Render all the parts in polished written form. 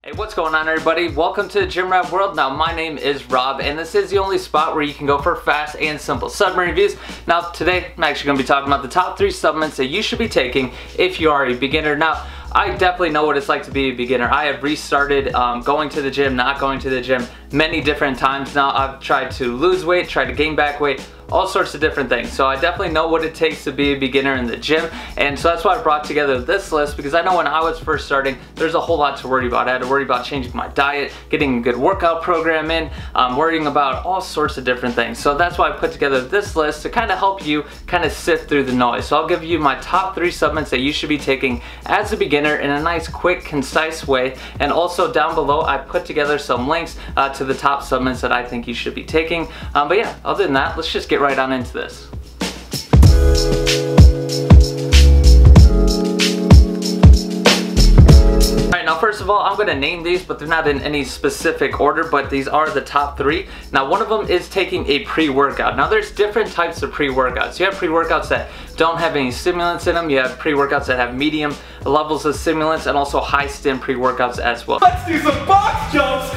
Hey, what's going on everybody? Welcome to the Gym Rat World. Now my name is Rob and this is the only spot where you can go for fast and simple supplement reviews. Now today I'm actually going to be talking about the top 3 supplements that you should be taking if you are a beginner. Now I definitely know what it's like to be a beginner. I have restarted going to the gym, not going to the gym many different times now. I've tried to lose weight, tried to gain back weight, all sorts of different things. So I definitely know what it takes to be a beginner in the gym, and so that's why I brought together this list, because I know when I was first starting there's a whole lot to worry about. I had to worry about changing my diet, getting a good workout program in, worrying about all sorts of different things. So that's why I put together this list to kind of help you kind of sift through the noise. So I'll give you my top 3 supplements that you should be taking as a beginner in a nice, quick, concise way, and also down below I put together some links to the top supplements that I think you should be taking. But yeah, other than that, let's just get right on into this. Alright, now first of all, I'm going to name these, but they're not in any specific order, but these are the top 3. Now one of them is taking a pre-workout. Now there's different types of pre-workouts. You have pre-workouts that don't have any stimulants in them. You have pre-workouts that have medium levels of stimulants, and also high stim pre-workouts as well. Let's do some box jumps!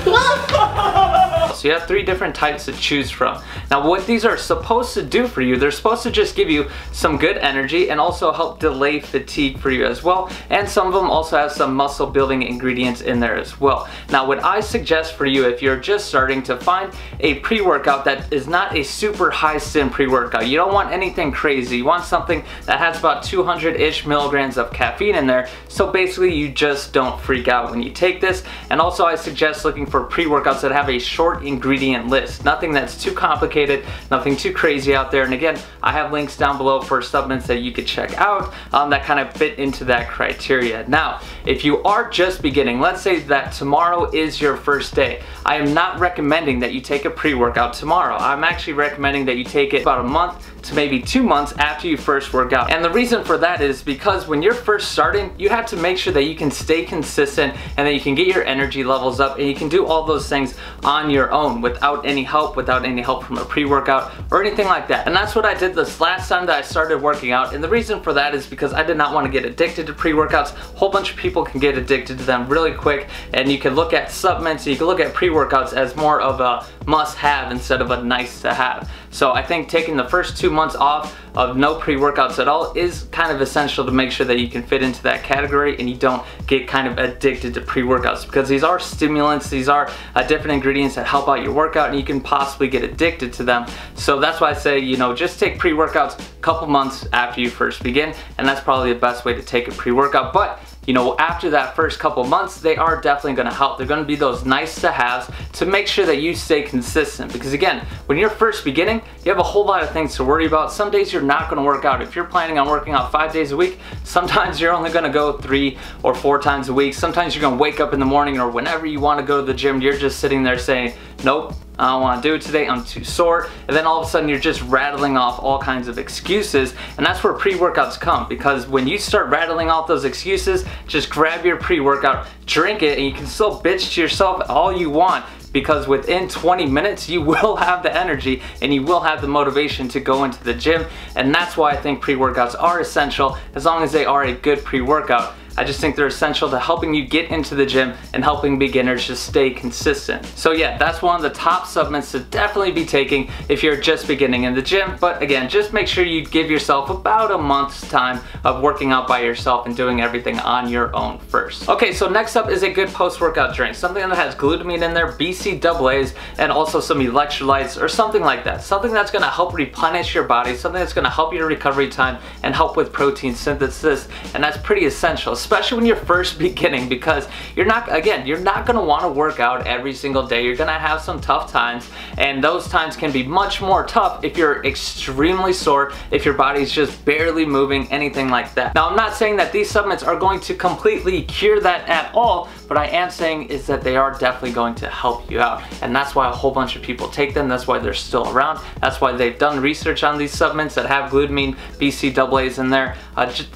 So you have 3 different types to choose from. Now what these are supposed to do for you, they're supposed to just give you some good energy and also help delay fatigue for you as well. And some of them also have some muscle building ingredients in there as well. Now what I suggest for you, if you're just starting, to find a pre-workout that is not a super high stim pre-workout. You don't want anything crazy. You want something that has about 200-ish milligrams of caffeine in there, so basically you just don't freak out when you take this. And also I suggest looking for pre-workouts that have a short ingredient list. Nothing that's too complicated, nothing too crazy out there. And again, I have links down below for supplements that you could check out that kind of fit into that criteria. Now, if you are just beginning, let's say that tomorrow is your first day, I am not recommending that you take a pre-workout tomorrow. I'm actually recommending that you take it about a month to maybe 2 months after you first work out. And the reason for that is because when you're first starting, you have to make sure that you can stay consistent and that you can get your energy levels up, and you can do all those things on your own without any help from a pre-workout or anything like that. And that's what I did this last time that I started working out. And the reason for that is because I did not want to get addicted to pre-workouts. A whole bunch of people can get addicted to them really quick, and you can look at supplements, you can look at pre-workouts as more of a must-have instead of a nice-to-have. So I think taking the first 2 months off of no pre-workouts at all is kind of essential to make sure that you can fit into that category and you don't get kind of addicted to pre-workouts, because these are stimulants, these are different ingredients that help out your workout, and you can possibly get addicted to them. So that's why I say, you know, just take pre-workouts a couple months after you first begin, and that's probably the best way to take a pre-workout. But you know, after that first couple months, they are definitely going to help. They're going to be those nice to haves to make sure that you stay consistent. Because again, when you're first beginning, you have a whole lot of things to worry about. Some days you're not going to work out. If you're planning on working out 5 days a week, sometimes you're only going to go 3 or 4 times a week. Sometimes you're going to wake up in the morning or whenever you want to go to the gym, you're just sitting there saying, nope, I don't want to do it today, I'm too sore. And then all of a sudden you're just rattling off all kinds of excuses, and that's where pre-workouts come. Because when you start rattling off those excuses, just grab your pre-workout, drink it, and you can still bitch to yourself all you want, because within 20 minutes you will have the energy and you will have the motivation to go into the gym. And that's why I think pre-workouts are essential, as long as they are a good pre-workout. I just think they're essential to helping you get into the gym and helping beginners just stay consistent. So yeah, that's one of the top supplements to definitely be taking if you're just beginning in the gym. But again, just make sure you give yourself about a month's time of working out by yourself and doing everything on your own first. Okay, so next up is a good post-workout drink. Something that has glutamine in there, BCAAs, and also some electrolytes or something like that. Something that's gonna help replenish your body, something that's gonna help your recovery time and help with protein synthesis. And that's pretty essential, especially when you're first beginning, because you're not gonna wanna work out every single day. You're gonna have some tough times, and those times can be much more tough if you're extremely sore, if your body's just barely moving, anything like that. Now, I'm not saying that these supplements are going to completely cure that at all, but I am saying is that they are definitely going to help you out. And that's why a whole bunch of people take them. That's why they're still around. That's why they've done research on these supplements that have glutamine, BCAAs in there.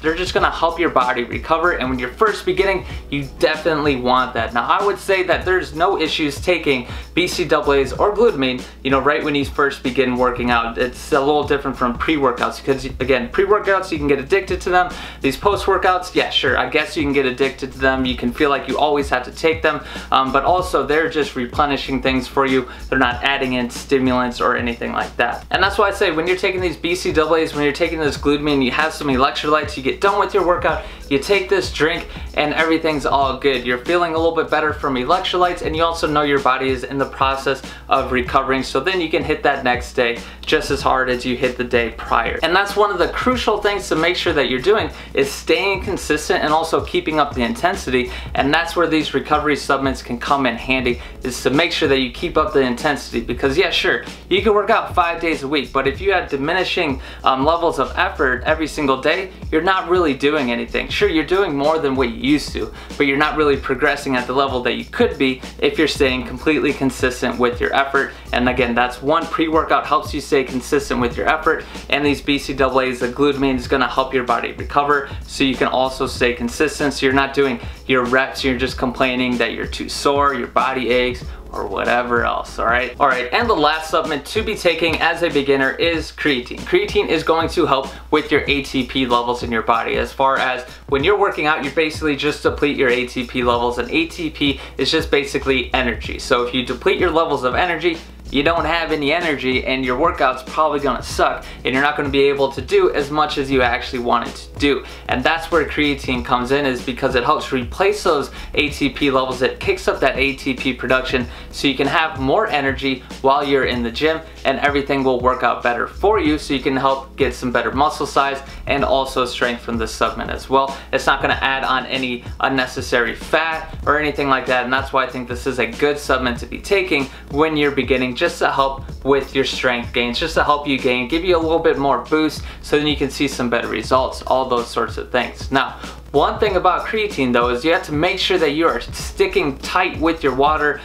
They're just gonna help your body recover, and when you're first beginning, you definitely want that. Now, I would say that there's no issues taking BCAAs or glutamine, you know, right when you first begin working out. It's a little different from pre-workouts, because again, pre-workouts, you can get addicted to them. These post-workouts, yeah, sure, I guess you can get addicted to them. You can feel like you always always have to take them, but also they're just replenishing things for you. They're not adding in stimulants or anything like that. And that's why I say when you're taking these BCAAs, when you're taking this glutamine, you have some electrolytes, you get done with your workout, you take this drink, and everything's all good. You're feeling a little bit better from electrolytes, and you also know your body is in the process of recovering, so then you can hit that next day just as hard as you hit the day prior. And that's one of the crucial things to make sure that you're doing, is staying consistent and also keeping up the intensity. And that's where these recovery supplements can come in handy, is to make sure that you keep up the intensity. Because yeah, sure, you can work out 5 days a week, but if you have diminishing levels of effort every single day, you're not really doing anything. Sure, you're doing more than what you used to, but you're not really progressing at the level that you could be if you're staying completely consistent with your effort. And again, that's one, pre-workout helps you stay consistent with your effort, and these BCAAs, the glutamine, is going to help your body recover so you can also stay consistent, so you're not doing your reps, you're just complaining that you're too sore, your body aches, or whatever else. Alright, and the last supplement to be taking as a beginner is creatine. Creatine is going to help with your ATP levels in your body. As far as when you're working out, you basically just deplete your ATP levels, and ATP is just basically energy. So if you deplete your levels of energy, you don't have any energy, and your workout's probably gonna suck, and you're not gonna be able to do as much as you actually wanted to do. And that's where creatine comes in, is because it helps replace those ATP levels. It kicks up that ATP production so you can have more energy while you're in the gym, and everything will work out better for you, so you can help get some better muscle size and also strength from this supplement as well. It's not gonna add on any unnecessary fat or anything like that, and that's why I think this is a good supplement to be taking when you're beginning, just to help with your strength gains, just to help you gain, give you a little bit more boost, so then you can see some better results, all those sorts of things. Now, one thing about creatine though is you have to make sure that you are sticking tight with your water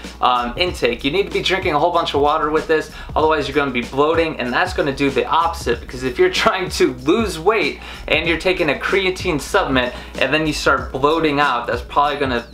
intake. You need to be drinking a whole bunch of water with this, otherwise you're going to be bloating, and that's going to do the opposite. Because if you're trying to lose weight and you're taking a creatine supplement and then you start bloating out, that's probably going to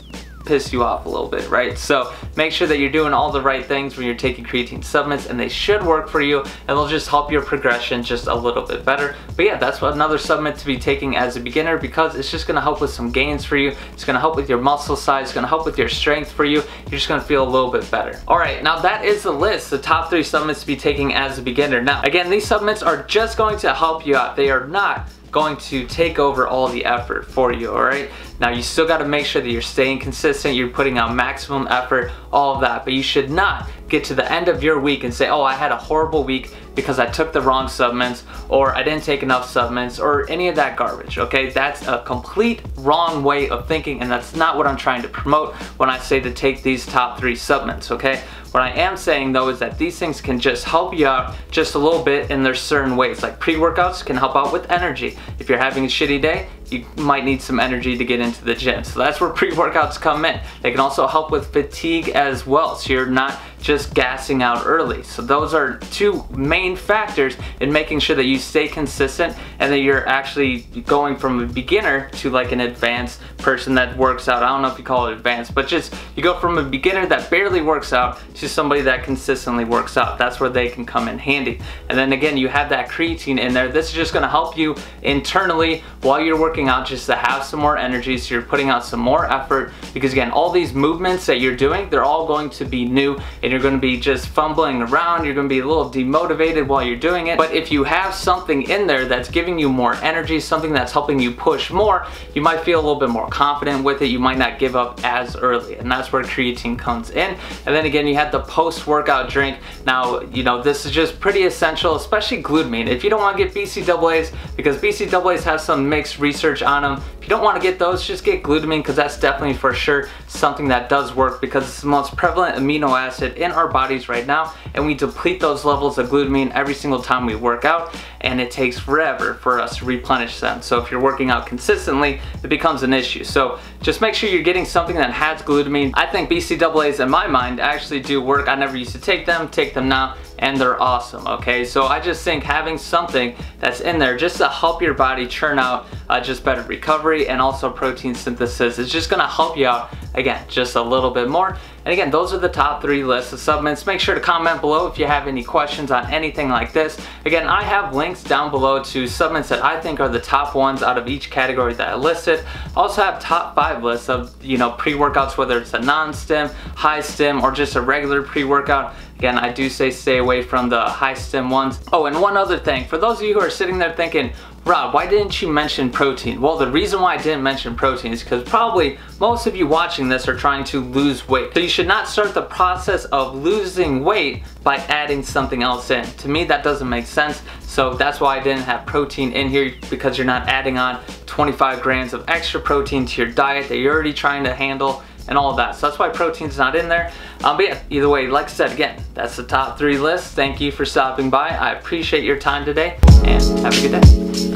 piss you off a little bit, right? So make sure that you're doing all the right things when you're taking creatine supplements, and they should work for you, and they'll just help your progression just a little bit better. But yeah, that's another supplement to be taking as a beginner, because it's just gonna help with some gains for you. It's gonna help with your muscle size, it's gonna help with your strength for you. You're just gonna feel a little bit better. All right, now that is the list, the top 3 supplements to be taking as a beginner. Now, again, these supplements are just going to help you out. They are not going to take over all the effort for you, all right? Now, you still got to make sure that you're staying consistent, you're putting out maximum effort, all of that, but you should not get to the end of your week and say, oh, I had a horrible week because I took the wrong supplements, or I didn't take enough supplements, or any of that garbage, okay? That's a complete wrong way of thinking, and that's not what I'm trying to promote when I say to take these top 3 supplements, okay? What I am saying though is that these things can just help you out just a little bit, and there's certain ways. Like pre-workouts can help out with energy. If you're having a shitty day, you might need some energy to get into the gym. So that's where pre-workouts come in. They can also help with fatigue as well, so you're not just gassing out early. So those are 2 main factors in making sure that you stay consistent, and that you're actually going from a beginner to like an advanced person that works out. I don't know if you call it advanced, but just you go from a beginner that barely works out to somebody that consistently works out. That's where they can come in handy. And then again, you have that creatine in there. This is just gonna help you internally while you're working out, just to have some more energy, so you're putting out some more effort. Because again, all these movements that you're doing, they're all going to be new, and you're going to be just fumbling around, you're going to be a little demotivated while you're doing it. But if you have something in there that's giving you more energy, something that's helping you push more, you might feel a little bit more confident with it. You might not give up as early, and that's where creatine comes in. And then again, you have the post-workout drink. Now, you know, this is just pretty essential, especially glutamine. If you don't want to get BCAAs, because BCAAs have some mixed research on them, if you don't want to get those, just get glutamine, because that's definitely for sure something that does work, because it's the most prevalent amino acid in our bodies right now, and we deplete those levels of glutamine every single time we work out, and it takes forever for us to replenish them. So if you're working out consistently, it becomes an issue. So just make sure you're getting something that has glutamine. I think BCAAs, in my mind, actually do work. I never used to take them now, and they're awesome, okay? So I just think having something that's in there just to help your body churn out just better recovery, and also protein synthesis is just gonna help you out, again, just a little bit more. And again, those are the top 3 lists of supplements. Make sure to comment below if you have any questions on anything like this. Again, I have links down below to supplements that I think are the top ones out of each category that I listed. Also have top 5 lists of, you know, pre-workouts, whether it's a non-stim, high stim, or just a regular pre-workout. Again, I do say stay away from the high stim ones. Oh, and one other thing, for those of you who are sitting there thinking, Rob, why didn't you mention protein? Well, the reason why I didn't mention protein is because probably most of you watching this are trying to lose weight. So you should not start the process of losing weight by adding something else in. To me, that doesn't make sense. So that's why I didn't have protein in here, because you're not adding on 25 grams of extra protein to your diet that you're already trying to handle and all of that. So that's why protein's not in there. But yeah, either way, like I said, again, that's the top 3 list. Thank you for stopping by. I appreciate your time today, and have a good day.